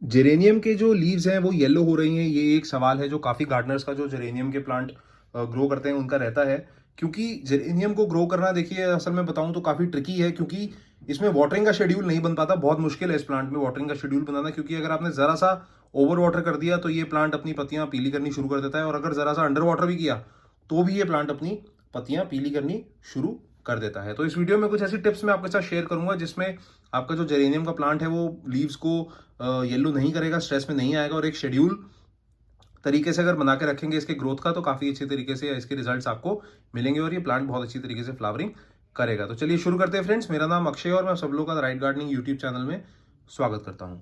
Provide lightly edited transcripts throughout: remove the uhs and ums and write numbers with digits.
Geranium के जो leaves हैं वो येलो हो रही हैं, ये एक सवाल है जो काफ़ी गार्डनर्स का जो जेरेनियम के प्लांट ग्रो करते हैं उनका रहता है। क्योंकि जेरेनियम को ग्रो करना देखिए असल में बताऊं तो काफ़ी ट्रिकी है, क्योंकि इसमें वाटरिंग का शेड्यूल नहीं बन पाता। बहुत मुश्किल है इस प्लांट में वाटरिंग का शेड्यूल बनाना, क्योंकि अगर आपने ज़रा सा ओवर वाटर कर दिया तो ये प्लांट अपनी पत्तियां पीली करनी शुरू कर देता है, और अगर ज़रा सा अंडर वाटर भी किया तो भी ये प्लांट अपनी पत्तियां पीली करनी शुरू कर देता है। तो इस वीडियो में कुछ ऐसी टिप्स मैं आपके साथ शेयर करूंगा जिसमें आपका जो जेरेनियम का प्लांट है वो लीव्स को येलो नहीं करेगा, स्ट्रेस में नहीं आएगा, और एक शेड्यूल तरीके से अगर बना के रखेंगे इसके ग्रोथ का तो काफ़ी अच्छे तरीके से इसके रिजल्ट्स आपको मिलेंगे और ये प्लांट बहुत अच्छी तरीके से फ्लावरिंग करेगा। तो चलिए शुरू करते हैं फ्रेंड्स। मेरा नाम अक्षय और मैं सब लोगों का राइट गार्डनिंग यूट्यूब चैनल में स्वागत करता हूँ।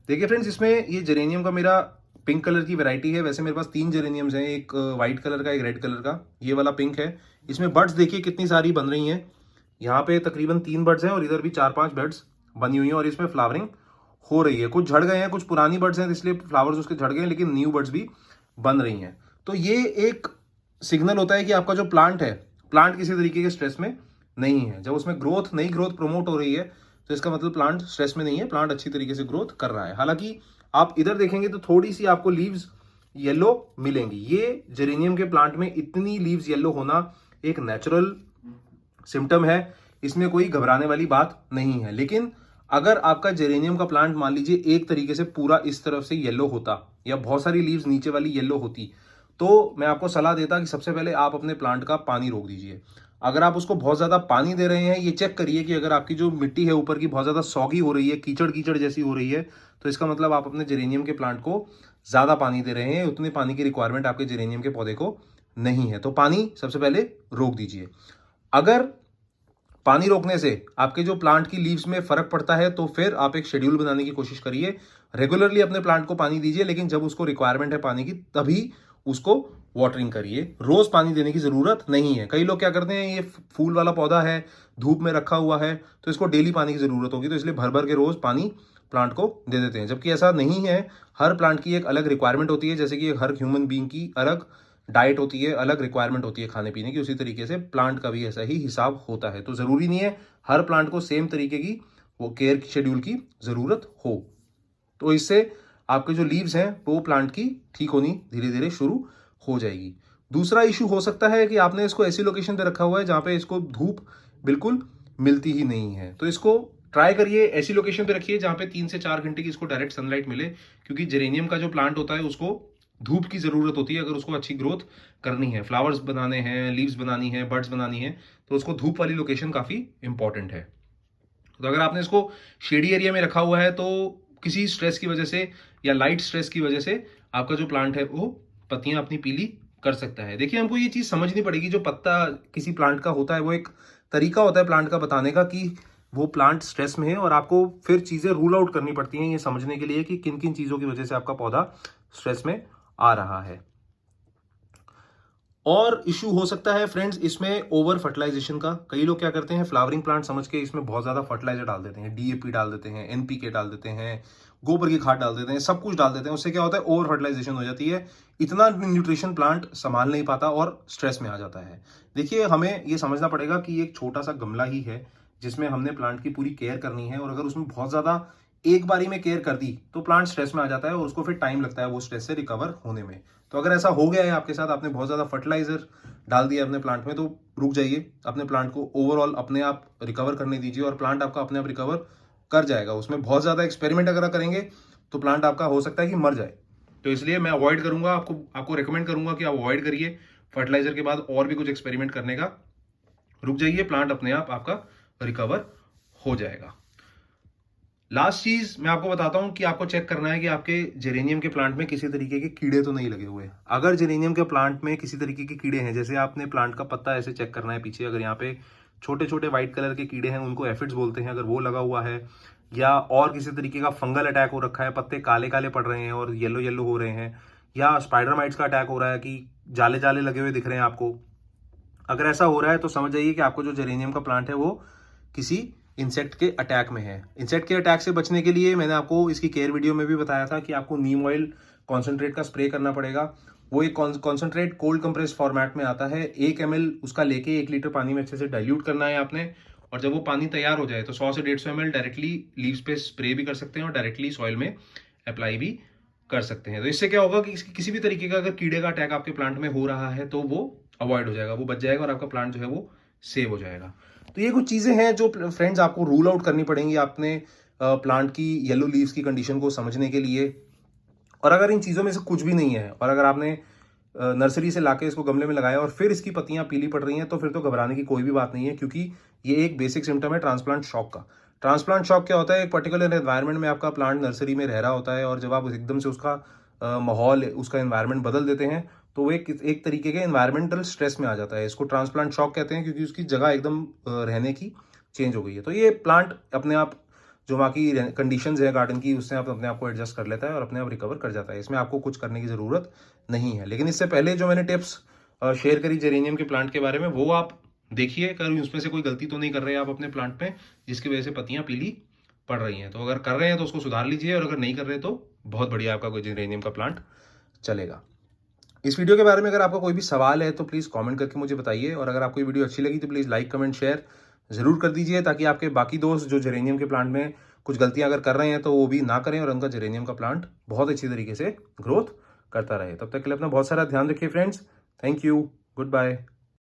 देखिए फ्रेंड्स, इसमें ये जेरेनियम का मेरा पिंक कलर की वैरायटी है। वैसे मेरे पास 3 जेरेनियम्स हैं, एक व्हाइट कलर का, एक रेड कलर का, ये वाला पिंक है। इसमें बर्ड्स देखिए कितनी सारी बन रही हैं। यहाँ पे तकरीबन 3 बर्ड्स हैं और इधर भी 4-5 बर्ड्स बनी हुई हैं, और इसमें फ्लावरिंग हो रही है। कुछ झड़ गए हैं, कुछ पुरानी बर्ड्स हैं इसलिए फ्लावर्स उसके झड़ गए हैं, लेकिन न्यू बर्ड्स भी बन रही हैं। तो ये एक सिग्नल होता है कि आपका जो प्लांट है, प्लांट किसी तरीके के स्ट्रेस में नहीं है। जब उसमें ग्रोथ, नई ग्रोथ प्रमोट हो रही है तो इसका मतलब प्लांट स्ट्रेस में नहीं है, प्लांट अच्छी तरीके से ग्रोथ कर रहा है। हालांकि आप इधर देखेंगे तो थोड़ी सी आपको लीव्स येलो मिलेंगी। ये जेरेनियम के प्लांट में इतनी लीव्स येलो होना एक नेचुरल सिम्टम है, इसमें कोई घबराने वाली बात नहीं है। लेकिन अगर आपका जेरेनियम का प्लांट मान लीजिए एक तरीके से पूरा इस तरफ से येलो होता, या बहुत सारी लीव्स नीचे वाली येलो होती, तो मैं आपको सलाह देता कि सबसे पहले आप अपने प्लांट का पानी रोक दीजिए। अगर आप उसको बहुत ज़्यादा पानी दे रहे हैं, ये चेक करिए कि अगर आपकी जो मिट्टी है ऊपर की बहुत ज़्यादा सॉगी हो रही है, कीचड़ कीचड़ जैसी हो रही है, तो इसका मतलब आप अपने जेरेनियम के प्लांट को ज़्यादा पानी दे रहे हैं। उतने पानी की रिक्वायरमेंट आपके जेरेनियम के पौधे को नहीं है, तो पानी सबसे पहले रोक दीजिए। अगर पानी रोकने से आपके जो प्लांट की लीव्स में फर्क पड़ता है तो फिर आप एक शेड्यूल बनाने की कोशिश करिए। रेगुलरली अपने प्लांट को पानी दीजिए, लेकिन जब उसको रिक्वायरमेंट है पानी की तभी उसको वाटरिंग करिए। रोज पानी देने की जरूरत नहीं है। कई लोग क्या करते हैं, ये फूल वाला पौधा है, धूप में रखा हुआ है, तो इसको डेली पानी की जरूरत होगी, तो इसलिए भर भर के रोज पानी प्लांट को दे देते हैं, जबकि ऐसा नहीं है। हर प्लांट की एक अलग रिक्वायरमेंट होती है, जैसे कि हर ह्यूमन बीइंग की अलग डाइट होती है, अलग रिक्वायरमेंट होती है खाने पीने की, उसी तरीके से प्लांट का भी ऐसा ही हिसाब होता है। तो ज़रूरी नहीं है हर प्लांट को सेम तरीके की वो केयर शेड्यूल की ज़रूरत हो। तो इससे आपके जो लीव्स हैं वो प्लांट की ठीक होनी धीरे धीरे शुरू हो जाएगी। दूसरा इशू हो सकता है कि आपने इसको ऐसी लोकेशन पे रखा हुआ है जहाँ पे इसको धूप बिल्कुल मिलती ही नहीं है, तो इसको ट्राई करिए ऐसी लोकेशन पे रखिए जहाँ पे 3 से 4 घंटे की इसको डायरेक्ट सनलाइट मिले, क्योंकि जेरेनियम का जो प्लांट होता है उसको धूप की ज़रूरत होती है। अगर उसको अच्छी ग्रोथ करनी है, फ्लावर्स बनाने हैं, लीव्स बनानी है, बर्ड्स बनानी है, तो उसको धूप वाली लोकेशन काफ़ी इंपॉर्टेंट है। तो अगर आपने इसको शेडी एरिया में रखा हुआ है तो किसी स्ट्रेस की वजह से या लाइट स्ट्रेस की वजह से आपका जो प्लांट है वो पत्तियां अपनी पीली कर सकता है। देखिए, हमको ये चीज़ समझनी पड़ेगी। जो पत्ता किसी प्लांट का होता है वो एक तरीका होता है प्लांट का बताने का कि वो प्लांट स्ट्रेस में है, और आपको फिर चीज़ें रूल आउट करनी पड़ती हैं ये समझने के लिए कि किन किन चीज़ों की वजह से आपका पौधा स्ट्रेस में आ रहा है। और इशू हो सकता है फ्रेंड्स इसमें ओवर फर्टिलाइजेशन का। कई लोग क्या करते हैं, फ्लावरिंग प्लांट समझ के इसमें बहुत ज़्यादा फर्टिलाइजर डाल देते हैं, डीएपी डाल देते हैं, एनपीके डाल देते हैं, गोबर की खाद डाल देते हैं, सब कुछ डाल देते हैं। उससे क्या होता है, ओवर फर्टिलाइजेशन हो जाती है, इतना न्यूट्रिशन प्लांट संभाल नहीं पाता और स्ट्रेस में आ जाता है। देखिए, हमें ये समझना पड़ेगा कि एक छोटा सा गमला ही है जिसमें हमने प्लांट की पूरी केयर करनी है, और अगर उसमें बहुत ज़्यादा एक बारी में केयर कर दी तो प्लांट स्ट्रेस में आ जाता है और उसको फिर टाइम लगता है वो स्ट्रेस से रिकवर होने में। तो अगर ऐसा हो गया है आपके साथ, आपने बहुत ज़्यादा फर्टिलाइजर डाल दिया अपने प्लांट में, तो रुक जाइए, अपने प्लांट को ओवरऑल अपने आप रिकवर करने दीजिए, और प्लांट आपका अपने आप रिकवर कर जाएगा। उसमें बहुत ज़्यादा एक्सपेरिमेंट अगर करेंगे तो प्लांट आपका हो सकता है कि मर जाए। तो इसलिए मैं अवॉइड करूंगा, आपको रिकमेंड करूंगा कि आप अवॉइड करिए फर्टिलाइजर के बाद और भी कुछ एक्सपेरिमेंट करने का। रुक जाइए, प्लांट अपने आप आपका रिकवर हो जाएगा। लास्ट चीज मैं आपको बताता हूं कि आपको चेक करना है कि आपके जेरेनियम के प्लांट में किसी तरीके के कीड़े तो नहीं लगे हुए। अगर जेरेनियम के प्लांट में किसी तरीके के कीड़े हैं, जैसे आपने प्लांट का पत्ता ऐसे चेक करना है पीछे, अगर यहाँ पे छोटे छोटे व्हाइट कलर के कीड़े हैं, उनको एफिड्स बोलते हैं, अगर वो लगा हुआ है, या और किसी तरीके का फंगल अटैक हो रखा है, पत्ते काले काले पड़ रहे हैं और येलो येलो हो रहे हैं, या स्पाइडर माइट्स का अटैक हो रहा है कि जाले जाले लगे हुए दिख रहे हैं आपको, अगर ऐसा हो रहा है तो समझ जाइए कि आपको जो जेरेनियम का प्लांट है वो किसी इंसेक्ट के अटैक में है। इंसेक्ट के अटैक से बचने के लिए मैंने आपको इसकी केयर वीडियो में भी बताया था कि आपको नीम ऑयल कॉन्सेंट्रेट का स्प्रे करना पड़ेगा। वो एक कॉन्सेंट्रेट कोल्ड कंप्रेस फॉर्मेट में आता है। 1 ml उसका लेके 1 लीटर पानी में अच्छे से डाइल्यूट करना है आपने, और जब वो पानी तैयार हो जाए तो 100 से 150 ml डायरेक्टली लीव्स पे स्प्रे भी कर सकते हैं और डायरेक्टली सॉइल में अप्लाई भी कर सकते हैं। तो इससे क्या होगा कि किसी भी तरीके का अगर कीड़े का अटैक आपके प्लांट में हो रहा है तो वो अवॉइड हो जाएगा, वो बच जाएगा और आपका प्लांट जो है वो सेव हो जाएगा। तो ये कुछ चीज़ें हैं जो फ्रेंड्स आपको रूल आउट करनी पड़ेंगी आपने प्लांट की येलो लीव्स की कंडीशन को समझने के लिए। और अगर इन चीज़ों में से कुछ भी नहीं है और अगर आपने नर्सरी से लाके इसको गमले में लगाया और फिर इसकी पत्तियां पीली पड़ रही हैं तो फिर तो घबराने की कोई भी बात नहीं है, क्योंकि ये एक बेसिक सिम्टम है ट्रांसप्लांट शॉक का। ट्रांसप्लांट शॉक क्या होता है? एक पर्टिकुलर एनवायरनमेंट में आपका प्लांट नर्सरी में रह रहा होता है और जब आप एकदम से उसका माहौल, उसका एनवायरनमेंट बदल देते हैं तो वो एक तरीके के एनवायरमेंटल स्ट्रेस में आ जाता है। इसको ट्रांसप्लांट शॉक कहते हैं, क्योंकि उसकी जगह एकदम रहने की चेंज हो गई है। तो ये प्लांट अपने आप जो वहाँ की कंडीशंस है गार्डन की, उससे आप अपने आप को एडजस्ट कर लेता है और अपने आप रिकवर कर जाता है। इसमें आपको कुछ करने की ज़रूरत नहीं है। लेकिन इससे पहले जो मैंने टिप्स शेयर करी जेरेनियम के प्लांट के बारे में, वो आप देखिए कर उसमें से कोई गलती तो नहीं कर रहे हैं आप अपने प्लांट में, जिसकी वजह से पत्तियां पीली पड़ रही हैं। तो अगर कर रहे हैं तो उसको सुधार लीजिए, और अगर नहीं कर रहे तो बहुत बढ़िया आपका कोई जेरेनियम का प्लांट चलेगा। इस वीडियो के बारे में अगर आपका कोई भी सवाल है तो प्लीज़ कमेंट करके मुझे बताइए, और अगर आपको ये वीडियो अच्छी लगी तो प्लीज़ लाइक कमेंट शेयर ज़रूर कर दीजिए, ताकि आपके बाकी दोस्त जो जेरेनियम के प्लांट में कुछ गलतियां अगर कर रहे हैं तो वो भी ना करें और उनका जेरेनियम का प्लांट बहुत अच्छी तरीके से ग्रोथ करता रहे। तब तक के लिए अपना बहुत सारा ध्यान रखिए friends. Thank you, good bye.